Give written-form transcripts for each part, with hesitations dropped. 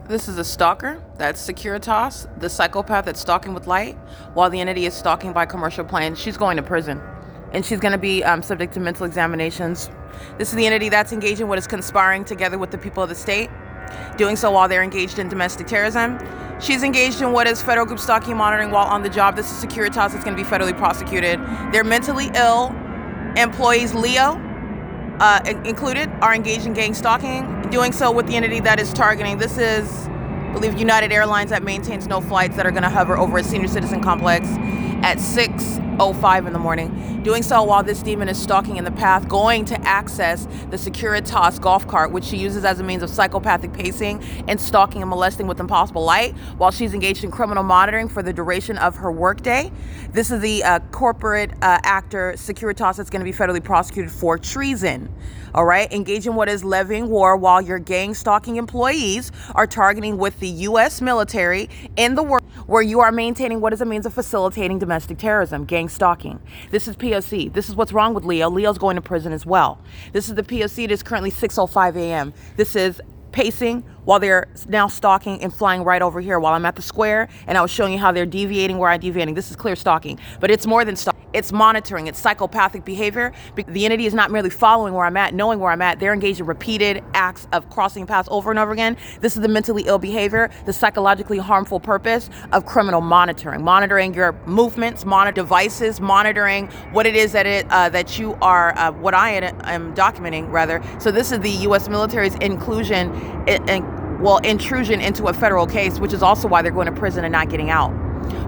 This is a stalker. That's Securitas, the psychopath that's stalking with light, while the entity is stalking by commercial plane. She's going to prison, and she's going to be subject to mental examinations. This is the entity that's engaged in what is conspiring together with the people of the state, doing so while they're engaged in domestic terrorism. She's engaged in what is federal group stalking monitoring while on the job. This is Securitas that's going to be federally prosecuted. They're mentally ill employees, Leo included, are engaged in gang stalking, doing so with the entity that is targeting. This is, I believe, United Airlines that maintains no flights that are going to hover over a senior citizen complex at 6:05 in the morning. Doing so while this demon is stalking in the path, going to access the Securitas golf cart, which she uses as a means of psychopathic pacing and stalking and molesting with impossible light while she's engaged in criminal monitoring for the duration of her workday. This is the corporate actor Securitas that's going to be federally prosecuted for treason. All right, engage in what is levying war while your gang stalking employees are targeting with the U.S. military in the work where you are maintaining what is a means of facilitating domestic terrorism, gang stalking. This is P.O.C. This is what's wrong with Leo. Leo's going to prison as well. This is the P.O.C. It is currently 6:05 a.m. This is pacing while they're now stalking and flying right over here while I'm at the square, and I was showing you how they're deviating where I'm deviating. This is clear stalking, but it's more than stalking. It's monitoring. It's psychopathic behavior. The entity is not merely following where I'm at, knowing where I'm at. They're engaged in repeated acts of crossing paths over and over again. This is the mentally ill behavior, the psychologically harmful purpose of criminal monitoring. Monitoring your movements, monitor devices, monitoring what it is that you are, what I am documenting, rather. So this is the U.S. military's intrusion into a federal case, which is also why they're going to prison and not getting out.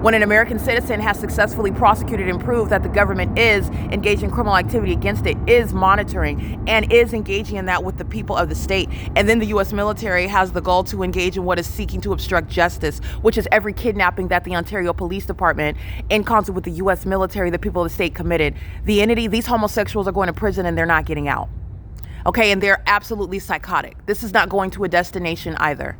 When an American citizen has successfully prosecuted and proved that the government is engaged in criminal activity against it, is monitoring, and is engaging in that with the people of the state, and then the U.S. military has the goal to engage in what is seeking to obstruct justice, which is every kidnapping that the Ontario Police Department, in concert with the U.S. military, the people of the state, committed. The entity, these homosexuals are going to prison and they're not getting out. Okay, and they're absolutely psychotic. This is not going to a destination either.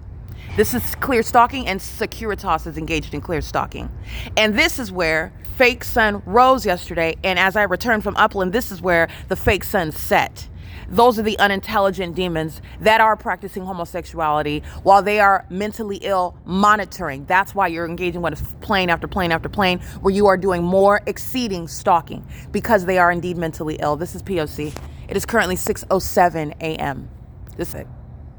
This is clear stalking, and Securitas is engaged in clear stalking. And this is where fake sun rose yesterday, and as I returned from Upland, this is where the fake sun set. Those are the unintelligent demons that are practicing homosexuality while they are mentally ill monitoring. That's why you're engaging with plane after plane after plane, where you are doing more exceeding stalking because they are indeed mentally ill. This is P.O.C. It is currently 6:07 a.m. This is it.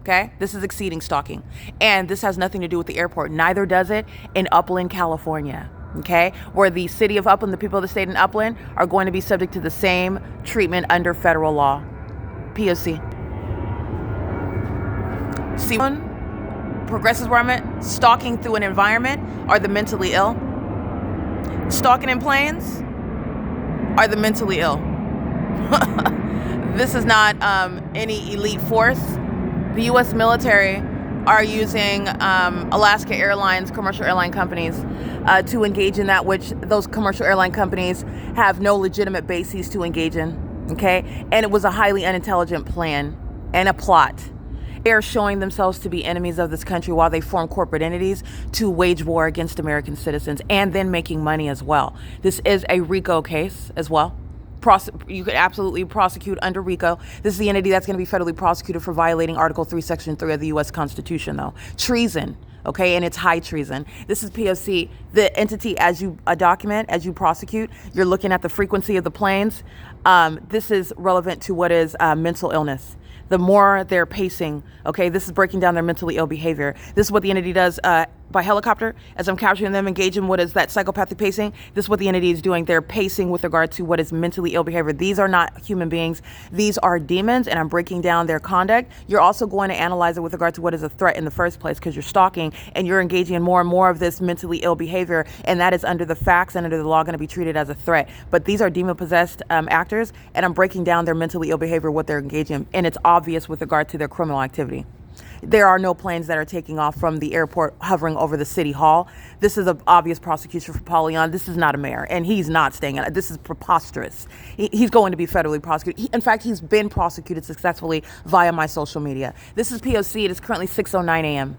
Okay, this is exceeding stalking, and this has nothing to do with the airport. Neither does it in Upland, California. Okay, where the city of Upland, the people of the state in Upland, are going to be subject to the same treatment under federal law. P.O.C. See, progresses where I'm at. Stalking through an environment are the mentally ill. Stalking in planes are the mentally ill. This is not any elite force. The U.S. military are using Alaska Airlines, commercial airline companies, to engage in that which those commercial airline companies have no legitimate bases to engage in. Okay, and it was a highly unintelligent plan and a plot. They are showing themselves to be enemies of this country while they form corporate entities to wage war against American citizens and then making money as well. This is a RICO case as well. You could absolutely prosecute under RICO. This is the entity that's going to be federally prosecuted for violating Article 3, Section 3 of the U.S. Constitution, though. Treason, okay, and it's high treason. This is P.O.C. The entity, as you document, as you prosecute, you're looking at the frequency of the planes. This is relevant to what is mental illness. The more they're pacing, okay, this is breaking down their mentally ill behavior. This is what the entity does by helicopter. As I'm capturing them, engaging in what is that psychopathic pacing, this is what the entity is doing. They're pacing with regard to what is mentally ill behavior. These are not human beings. These are demons, and I'm breaking down their conduct. You're also going to analyze it with regard to what is a threat in the first place, because you're stalking and you're engaging in more and more of this mentally ill behavior, and that is under the facts and under the law going to be treated as a threat. But these are demon-possessed actors, and I'm breaking down their mentally ill behavior, what they're engaging in, and it's obvious with regard to their criminal activity. There are no planes that are taking off from the airport hovering over the city hall. This is an obvious prosecution for Paulion. This is not a mayor, and he's not staying in it. This is preposterous. He's going to be federally prosecuted. In fact, he's been prosecuted successfully via my social media. This is P.O.C. It is currently 6:09 a.m.